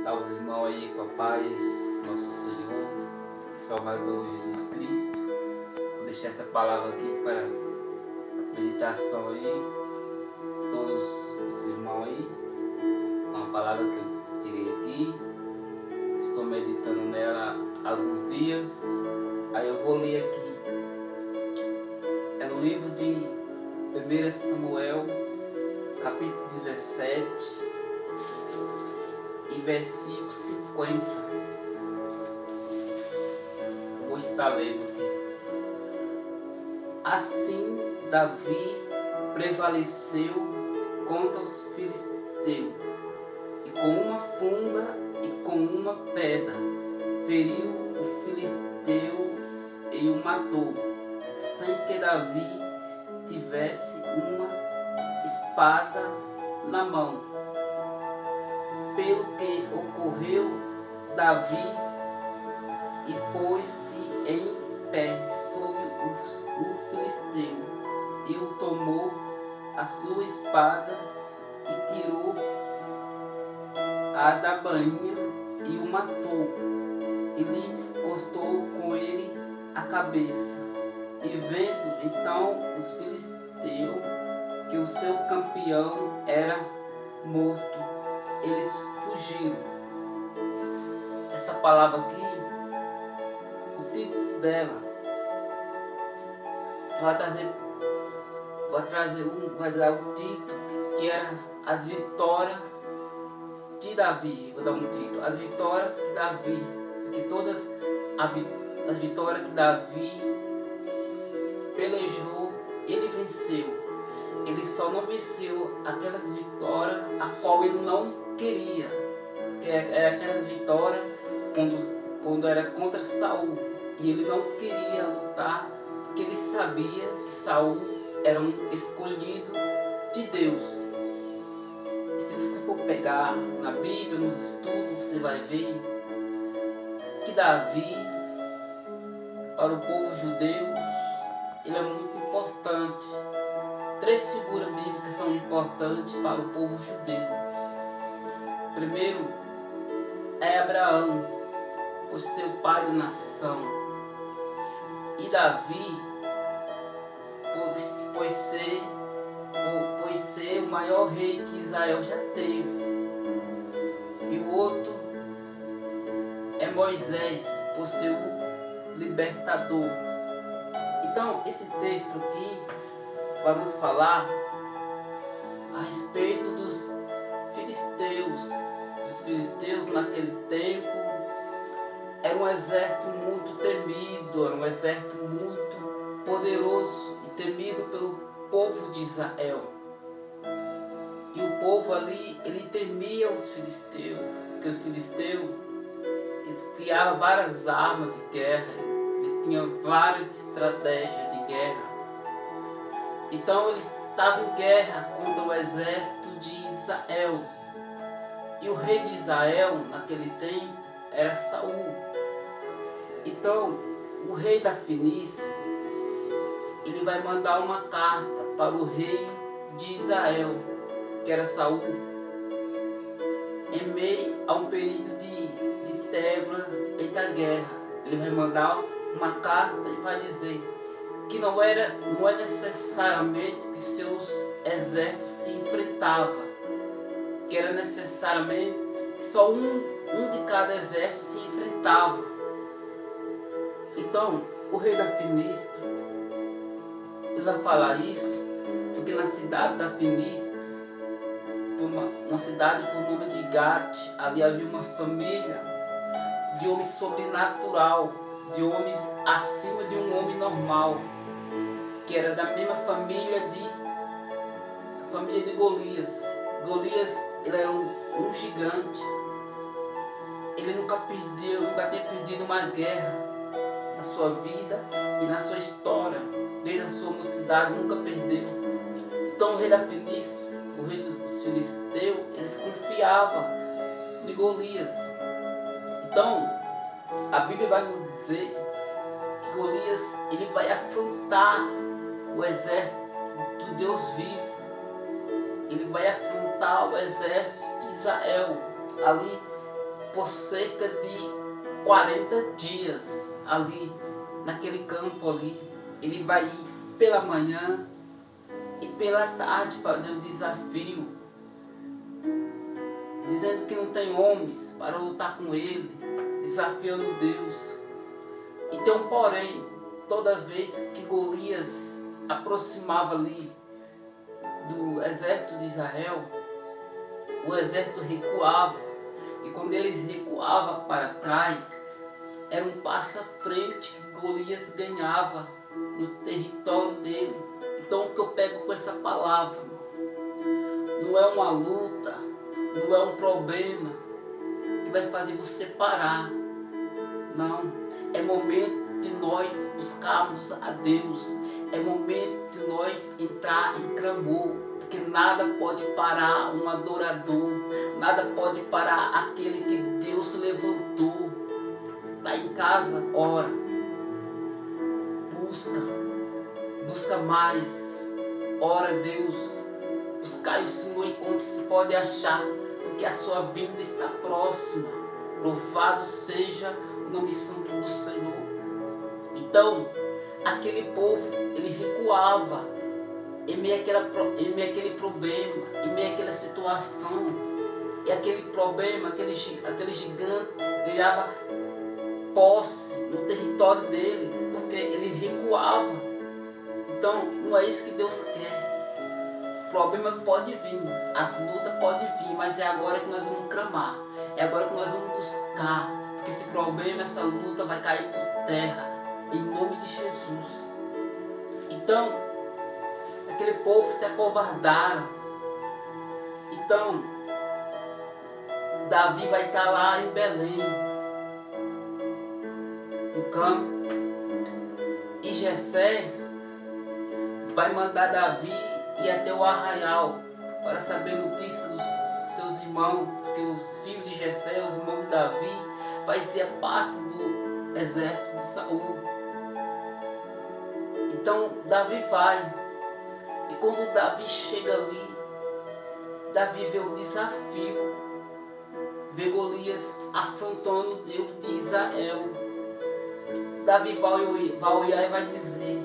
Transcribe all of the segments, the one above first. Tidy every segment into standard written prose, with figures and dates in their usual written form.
Salve os irmãos aí com a paz, nosso Senhor, Salvador Jesus Cristo. Vou deixar essa palavra aqui para meditação aí, todos os irmãos aí. Uma palavra que eu tirei aqui, estou meditando nela há alguns dias. Aí eu vou ler aqui. É no livro de 1 Samuel, capítulo 17. E versículo 50. Vou estar lendo aqui. Assim Davi prevaleceu contra os filisteus, e com uma funda e com uma pedra feriu o filisteu e o matou, sem que Davi tivesse uma espada na mão. Pelo que ocorreu, Davi e pôs-se em pé sobre o filisteu e o tomou a sua espada e tirou a da bainha e o matou e lhe cortou com ele a cabeça. E vendo então os filisteus que o seu campeão era morto, eles fugiram. Essa palavra aqui, o título dela, vai dar o título que era As Vitórias de Davi. Vou dar um título, As Vitórias de Davi, porque todas as vitórias que Davi pelejou, ele venceu. Ele só não venceu aquelas vitórias a qual ele não queria, que é aquelas vitórias quando era contra Saul, e ele não queria lutar porque ele sabia que Saul era um escolhido de Deus. E se você for pegar na Bíblia, nos estudos, você vai ver que Davi, para o povo judeu, ele é muito importante. 3 figuras bíblicas são importantes para o povo judeu. Primeiro é Abraão, por ser o pai da nação, e Davi, por ser o maior rei que Israel já teve. E o outro é Moisés, por ser o libertador. Então, esse texto aqui vai nos falar a respeito dos filisteus. Os filisteus naquele tempo era um exército muito temido, era um exército muito poderoso e temido pelo povo de Israel. E o povo ali, ele temia os filisteus, porque os filisteus, eles criavam várias armas de guerra, eles tinham várias estratégias de guerra. Então eles estavam em guerra contra o exército de Israel. E o rei de Israel, naquele tempo, era Saul. Então, o rei da Fenícia, ele vai mandar uma carta para o rei de Israel, que era Saul, em meio a um período de trégua e da guerra. Ele vai mandar uma carta e vai dizer que não é necessariamente que seus exércitos se enfrentavam, que era necessariamente que só um de cada exército se enfrentava. Então, o rei da Fenícia, ele vai falar isso porque na cidade da Fenícia, uma cidade por nome de Gat, ali havia uma família de homens sobrenatural, de homens acima de um homem normal, que era da mesma família de Golias. Golias, ele era um gigante. Ele nunca tinha perdido uma guerra na sua vida e na sua história. Desde a sua mocidade, nunca perdeu. Então o rei da Fenícia, o rei dos filisteus, eles confiavam em Golias. Então, a Bíblia vai nos dizer que Golias, ele vai afrontar o exército do Deus vivo. Ele vai afrontar o exército de Israel. Ali por cerca de 40 dias ali, naquele campo ali. Ele vai ir pela manhã e pela tarde fazer o desafio, dizendo que não tem homens para lutar com ele, desafiando Deus. Então, porém, toda vez que Golias aproximava ali do exército de Israel, o exército recuava. E quando ele recuava para trás, era um passo à frente que Golias ganhava no território dele. Então, o que eu pego com essa palavra? Não é uma luta, não é um problema que vai fazer você parar. Não, é momento de nós buscarmos a Deus. É momento de nós entrar em clamor, porque nada pode parar um adorador, nada pode parar aquele que Deus levantou. Está em casa, ora, busca mais, ora a Deus, buscai o Senhor enquanto se pode achar, porque a sua vinda está próxima. Louvado seja o nome santo do Senhor. Então, aquele povo, ele recuava em meio àquele problema, em meio àquela situação. E aquele problema, aquele gigante ganhava posse no território deles, porque ele recuava. Então, não é isso que Deus quer. O problema pode vir, as lutas podem vir, mas é agora que nós vamos clamar, é agora que nós vamos buscar, porque esse problema, essa luta vai cair por terra, em nome de Jesus. Então, aquele povo se acovardaram. Então, Davi vai estar lá em Belém, no campo, e Jessé vai mandar Davi ir até o arraial para saber notícia dos seus irmãos, porque os filhos de Jessé, os irmãos de Davi, faziam parte do exército de Saul. Então Davi vai, e quando Davi chega ali, Davi vê o desafio, vê Golias afrontando o Deus de Israel. Davi vai olhar e vai dizer: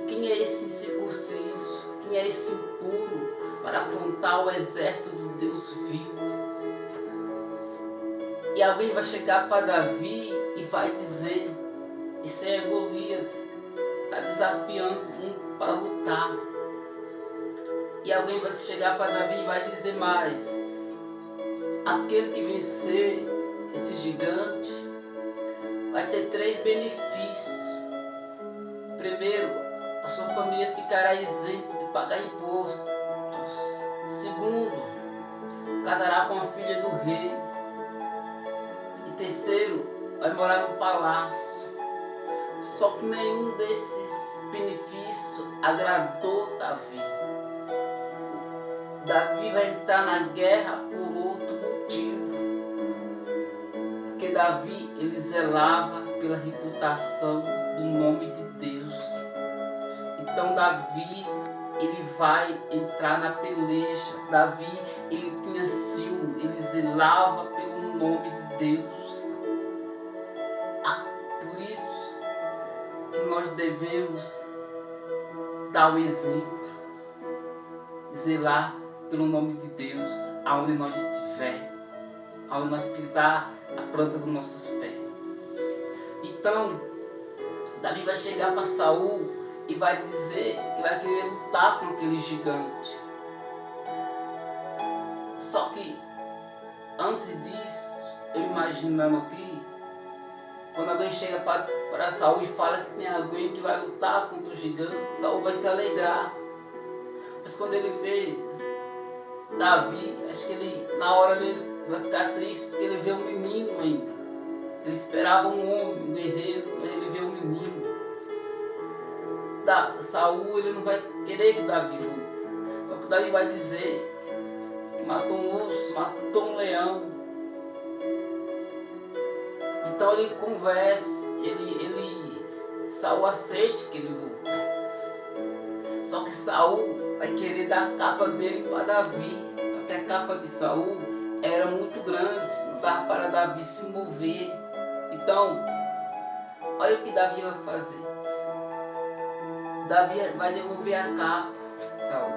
quem é esse incircunciso? Quem é esse impuro para afrontar o exército do Deus vivo? E alguém vai chegar para Davi e vai dizer: isso é Golias, está desafiando um para lutar. E alguém vai chegar para Davi e vai dizer mais: aquele que vencer esse gigante vai ter 3 benefícios. Primeiro, a sua família ficará isenta de pagar impostos. Segundo, casará com a filha do rei. E terceiro, vai morar no palácio. Só que nenhum desses benefícios agradou Davi. Davi vai entrar na guerra por outro motivo. Porque Davi, ele zelava pela reputação do nome de Deus. Então Davi, ele vai entrar na peleja. Davi, ele tinha ciúme, ele zelava pelo nome de Deus. Por isso que nós devemos dar o exemplo, zelar pelo nome de Deus, aonde nós estiver, aonde nós pisar a planta dos nossos pés. Então, Davi vai chegar para Saul e vai dizer que vai querer lutar com aquele gigante. Só que, antes disso, eu imaginando aqui, quando alguém chega para Saul e fala que tem alguém que vai lutar contra o gigante, Saul vai se alegrar. Mas quando ele vê Davi, acho que ele, na hora ele vai ficar triste, porque ele vê um menino ainda. Ele esperava um homem, um guerreiro, mas ele vê um menino. Saul, ele não vai querer que Davi lute. Só que Davi vai dizer que matou um urso, matou um leão. Então ele conversa, Saul aceite que ele luta. Só que Saul vai querer dar a capa dele para Davi. Só que a capa de Saul era muito grande, não dava para Davi se mover. Então, olha o que Davi vai fazer. Davi vai devolver a capa, Saul.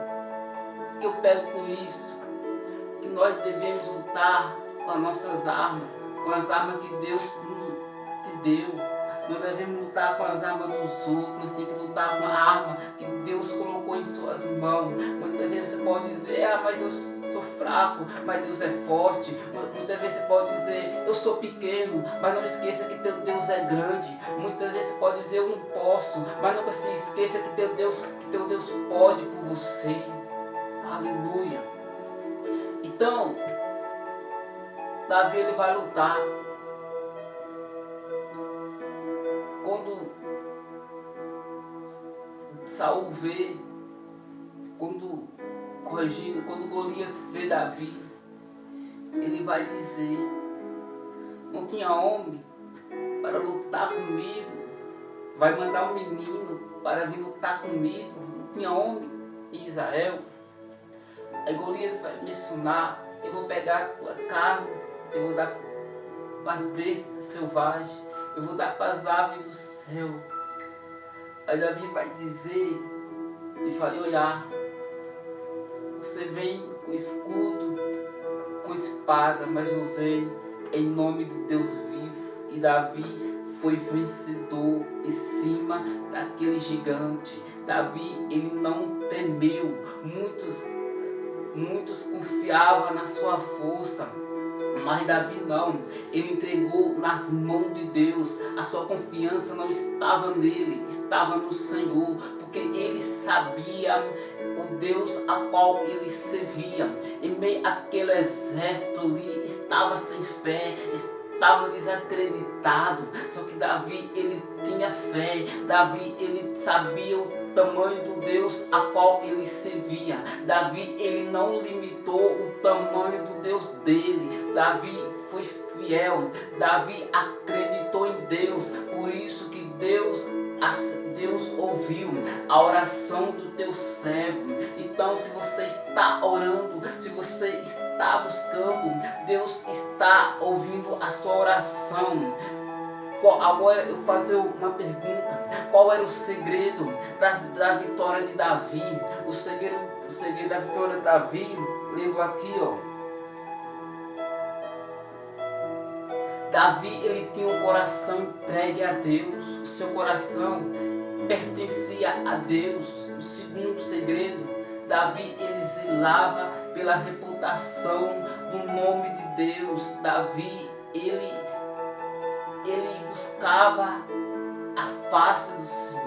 O que eu pego com isso? Que nós devemos lutar com as nossas armas, com as armas que Deus te deu. Não devemos lutar com as armas dos outros, nós temos que lutar com a arma que Deus colocou em suas mãos. Muitas vezes você pode dizer, mas eu sou fraco, mas Deus é forte. Muitas vezes você pode dizer, eu sou pequeno, mas não esqueça que teu Deus é grande. Muitas vezes você pode dizer, eu não posso, mas nunca se esqueça que teu Deus pode por você. Aleluia. Então, Davi ele vai lutar. Quando Saul vê, quando Golias vê Davi, ele vai dizer, não tinha homem para lutar comigo, vai mandar um menino para vir lutar comigo, não tinha homem em Israel. Aí Golias vai mencionar, eu vou pegar a tua carne, eu vou dar para as bestas selvagens, eu vou dar para as aves do céu. Aí Davi vai dizer, e vai olhar, você vem com escudo, com espada, mas eu venho em nome do Deus vivo. E Davi foi vencedor em cima daquele gigante. Davi, ele não temeu. Muitos confiavam na sua força, mas Davi não. Ele entregou nas mãos de Deus. A sua confiança não estava nele, estava no Senhor, porque ele sabia o Deus a qual ele servia. Em meio àquele exército ali, estava sem fé, estava desacreditado. Só que Davi, ele tinha fé. Davi, ele sabia o tamanho do Deus a qual ele servia. Davi, ele não limitou o tamanho do Deus dele. Davi foi fiel. Davi acreditou em Deus. Por isso que Deus ouviu a oração do teu servo. Então, se você está orando, se você está buscando, Deus está ouvindo a sua oração. Agora eu vou fazer uma pergunta. Qual era o segredo da vitória de Davi? O segredo da vitória de Davi, lendo aqui, ó. Davi, ele tinha um coração entregue a Deus. O seu coração pertencia a Deus. O segundo segredo, Davi, ele zelava pela reputação do nome de Deus. Davi, ele buscava a face do Senhor.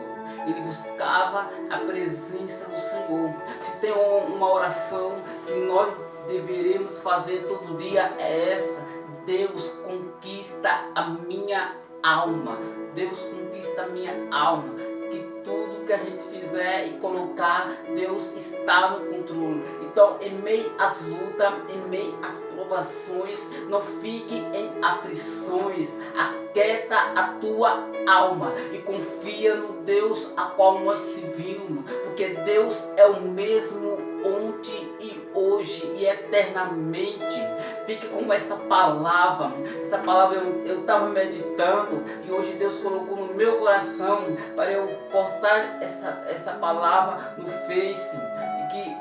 Ele buscava a presença do Senhor. Se tem uma oração que nós deveremos fazer todo dia, é essa: Deus, conquista a minha alma. Deus, conquista a minha alma. Que tudo que a gente fizer e colocar, Deus está no controle. Então, em meio às lutas, em meio às provações, não fique em aflições. Aquieta a tua alma e confia no Deus a qual nós servimos, porque Deus é o mesmo ontem e hoje e eternamente. Fique com essa palavra. Essa palavra eu estava meditando e hoje Deus colocou no meu coração para eu portar essa palavra no Face. E que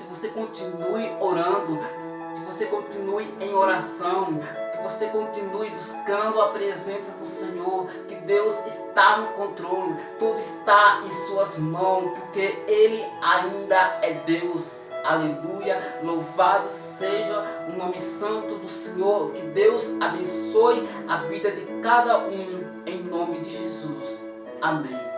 você continue orando, que você continue em oração, que você continue buscando a presença do Senhor, que Deus está no controle, tudo está em suas mãos, porque Ele ainda é Deus. Aleluia, louvado seja o nome santo do Senhor. Que Deus abençoe a vida de cada um, em nome de Jesus. Amém.